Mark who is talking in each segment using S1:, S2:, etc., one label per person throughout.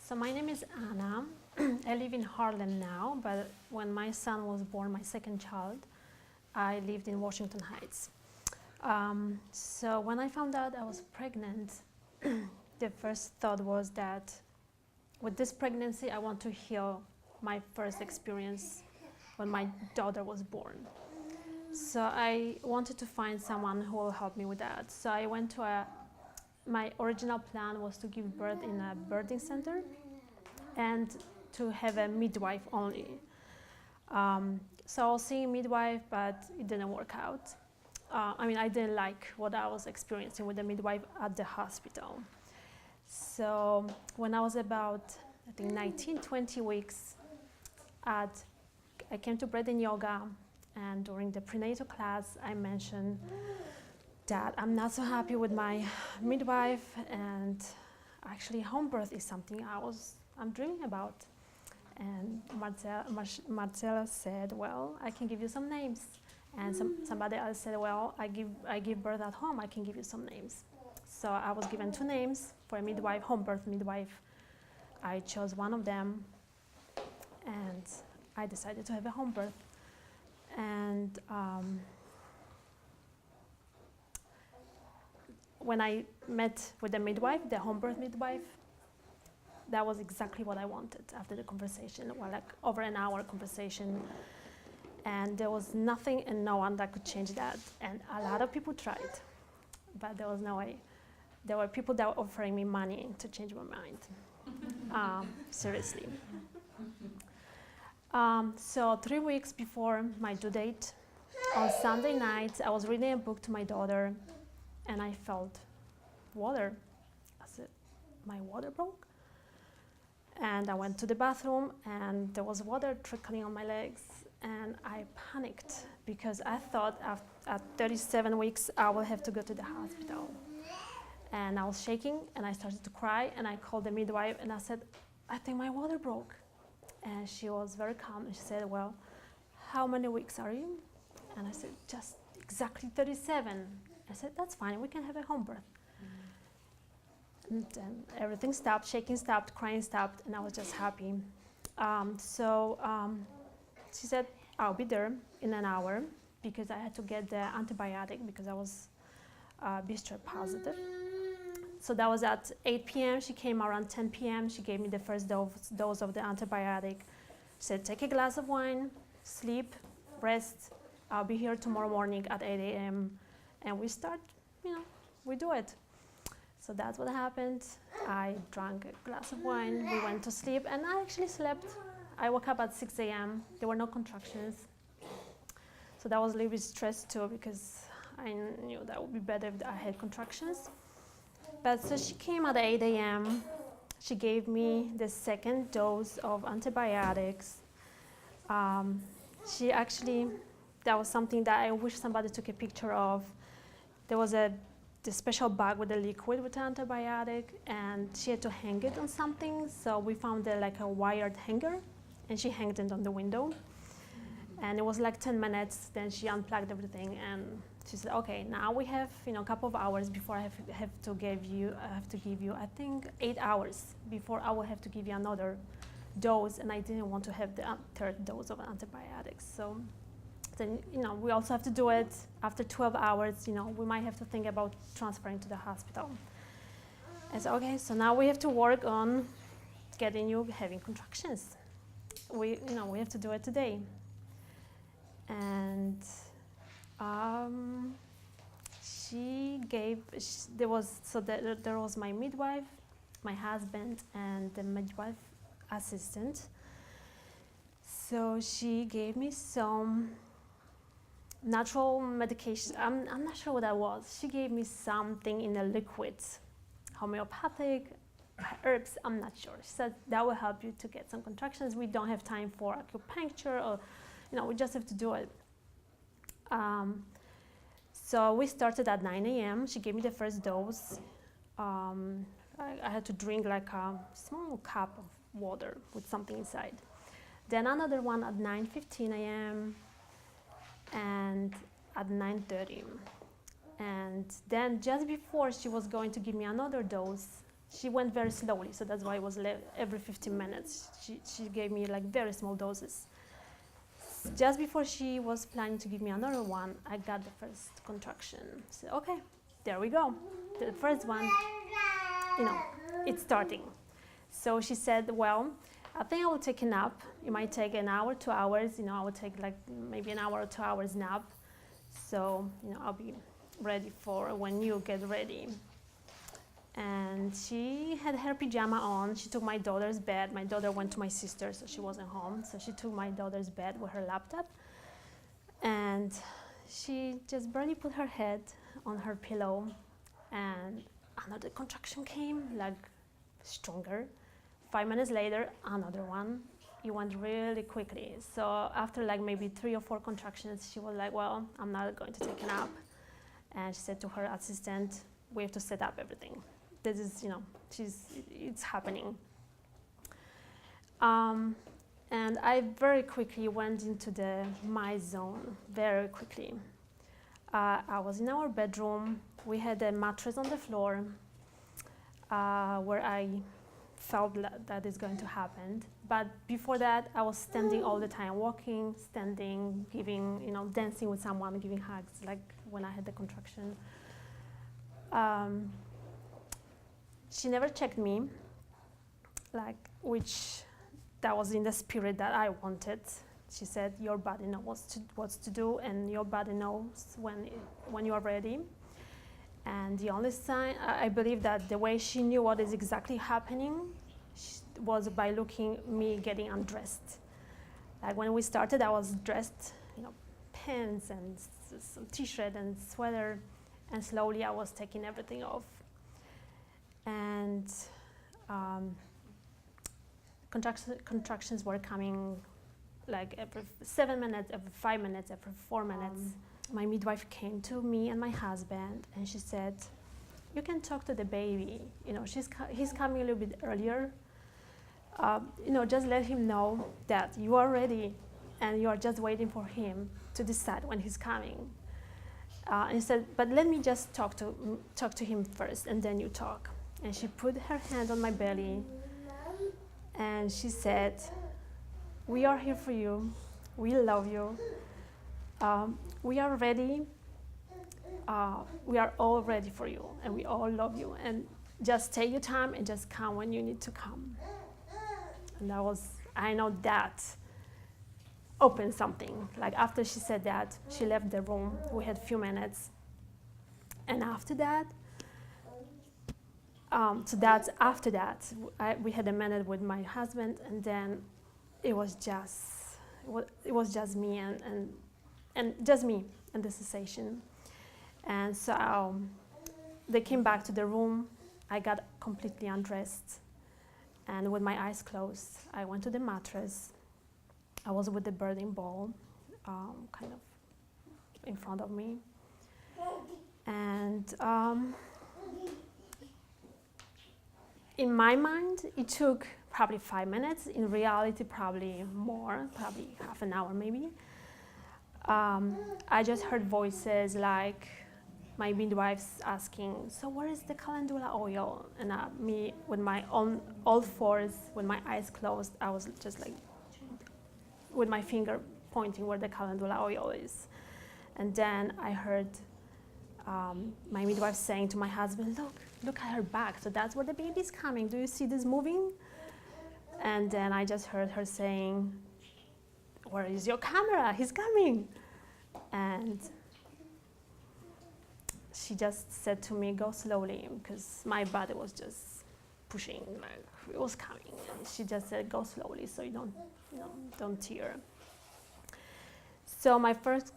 S1: So my name is Anna. I live in Harlem now, but when my son was born, my second child, I lived in Washington Heights. So when I found out I was pregnant, the first thought was that with this pregnancy, I want to heal my first experience when my daughter was born. So I wanted to find someone who will help me with that. So I went to my original plan was to give birth in a birthing center and to have a midwife only. So I was seeing a midwife, but it didn't work out. I didn't like what I was experiencing with the midwife at the hospital. So when I was about, I think, 19, 20 weeks, I came to Breathing Yoga, and during the prenatal class, I mentioned that I'm not so happy with my midwife, and actually home birth is something I'm dreaming about. And Marcella said, well, I can give you some names. And somebody else said, well, I give birth at home, I can give you some names. So I was given 2 names for a midwife, home birth midwife. I chose one of them, and I decided to have a home birth. And when I met with the midwife, the home birth midwife, that was exactly what I wanted after the conversation, like over an hour conversation. And there was nothing and no one that could change that. And a lot of people tried, but there was no way. There were people that were offering me money to change my mind, seriously. So 3 weeks before my due date, on Sunday night, I was reading a book to my daughter, and I felt water. I said, my water broke? And I went to the bathroom, and there was water trickling on my legs, and I panicked because I thought at 37 weeks I will have to go to the hospital. And I was shaking, and I started to cry, and I called the midwife, and I said, I think my water broke. And she was very calm, and she said, well, how many weeks are you? And I said, just exactly 37. I said, that's fine, we can have a home birth. And then everything stopped, shaking stopped, crying stopped, and I was just happy. She said, I'll be there in an hour because I had to get the antibiotic because I was B-strep positive. So that was at 8 p.m. She came around 10 p.m. She gave me the first dose of the antibiotic. She said, take a glass of wine, sleep, rest. I'll be here tomorrow morning at 8 a.m. And we start, we do it. So that's what happened. I drank a glass of wine, we went to sleep, and I actually slept. I woke up at 6 a.m. There were no contractions. So that was a little bit stressed too because I knew that would be better if I had contractions. But so she came at 8 a.m. She gave me the second dose of antibiotics. That was something that I wish somebody took a picture of. There was the special bag with the liquid with the antibiotic, and she had to hang it on something. So we found like a wired hanger, and she hanged it on the window. And it was like 10 minutes, then she unplugged everything, and she said, okay, now we have a couple of hours before I have to give you, I think 8 hours before I will have to give you another dose, and I didn't want to have the third dose of antibiotics. So then, we also have to do it after 12 hours, we might have to think about transferring to the hospital. I said, okay, so now we have to work on getting you having contractions. We have to do it today. And there was my midwife, my husband, and the midwife assistant. So she gave me some natural medication. I'm not sure what that was. She gave me something in a liquid, homeopathic herbs, I'm not sure. She said that will help you to get some contractions. We don't have time for acupuncture, or we just have to do it. So we started at 9 a.m. She gave me the first dose. I had to drink like a small cup of water with something inside. Then another one at 9:15 a.m. and at 9:30. And then just before she was going to give me another dose, she went very slowly, so that's why it was every 15 minutes. She gave me like very small doses. Just before she was planning to give me another one, I got the first contraction. So okay, there we go. The first one, it's starting. So she said, well, I think I will take a nap. It might take an hour, 2 hours. I will take like maybe an hour or 2 hours nap. So, I'll be ready for when you get ready. And she had her pajama on. She took my daughter's bed. My daughter went to my sister, so she wasn't home. So she took my daughter's bed with her laptop. And she just barely put her head on her pillow. And another contraction came, like stronger. 5 minutes later, another one. It went really quickly. So after like maybe 3 or 4 contractions, she was like, well, I'm not going to take a nap. And she said to her assistant, we have to set up everything. This is, it's happening. And I very quickly went into my zone, very quickly. I was in our bedroom. We had a mattress on the floor where I felt that is going to happen. But before that, I was standing all the time, walking, standing, giving, dancing with someone, giving hugs, like when I had the contraction. She never checked me, which that was in the spirit that I wanted. She said, your body knows what to do, and your body knows when you are ready. And the only sign, I believe that the way she knew what is exactly happening was by looking me getting undressed. Like when we started, I was dressed, pants and some t-shirt and sweater, and slowly I was taking everything off. And contractions were coming like every 7 minutes, every 5 minutes, every 4 minutes. My midwife came to me and my husband, and she said, you can talk to the baby. He's coming a little bit earlier. Just let him know that you are ready and you are just waiting for him to decide when he's coming. And he said, but let me just talk to him first, and then you talk. And she put her hand on my belly, and she said, we are here for you. We love you. We are ready. We are all ready for you, and we all love you. And just take your time and just come when you need to come. And I know that opened something. Like after she said that, she left the room. We had a few minutes. And after that, we had a minute with my husband, and then it was just me and just me and the cessation. And so they came back to the room. I got completely undressed, and with my eyes closed, I went to the mattress. I was with the birthing ball kind of in front of me. And in my mind, it took probably 5 minutes. In reality, probably more, probably half an hour maybe. I just heard voices like my midwife's asking, so where is the calendula oil? And me, with my all fours, with my eyes closed, I was just like, with my finger pointing where the calendula oil is. And then I heard my midwife saying to my husband, look at her back. So that's where the baby's coming. Do you see this moving? And then I just heard her saying, where is your camera? He's coming. And she just said to me, go slowly, because my body was just pushing, like it was coming. And she just said, go slowly so you don't tear. So my first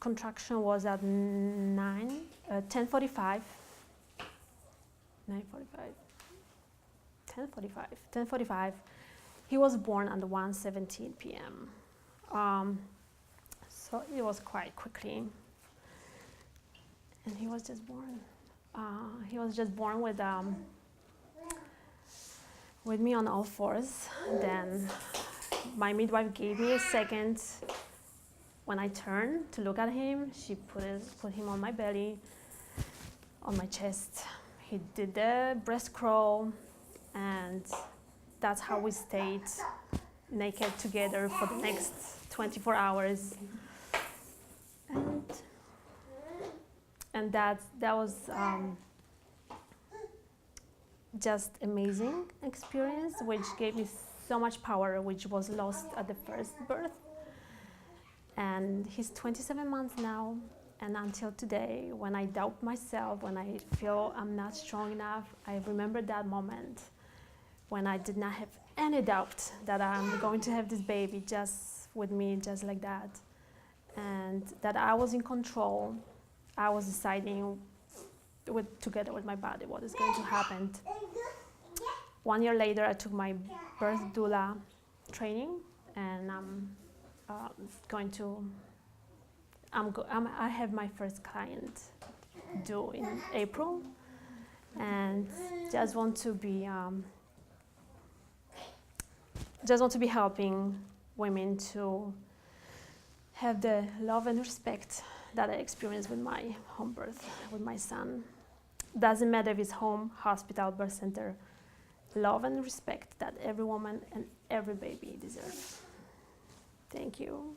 S1: contraction was at 10:45. 10:45. He was born at 1:17 p.m. So it was quite quickly. And he was just born. He was just born with me on all fours. Then my midwife gave me a second. When I turned to look at him, she put him on my belly, on my chest. he did the breast crawl, and that's how we stayed naked together for the next 24 hours. And that was just amazing experience, which gave me so much power, which was lost at the first birth. And he's 27 months now, and until today, when I doubt myself, when I feel I'm not strong enough, I remember that moment when I did not have any doubt that I'm going to have this baby just with me, just like that, and that I was in control. I was deciding together with my body what is going to happen. 1 year later, I took my birth doula training, and I have my first client due in April, and just want to be helping women to have the love and respect that I experienced with my home birth, with my son. Doesn't matter if it's home, hospital, birth center, love and respect that every woman and every baby deserves. Thank you.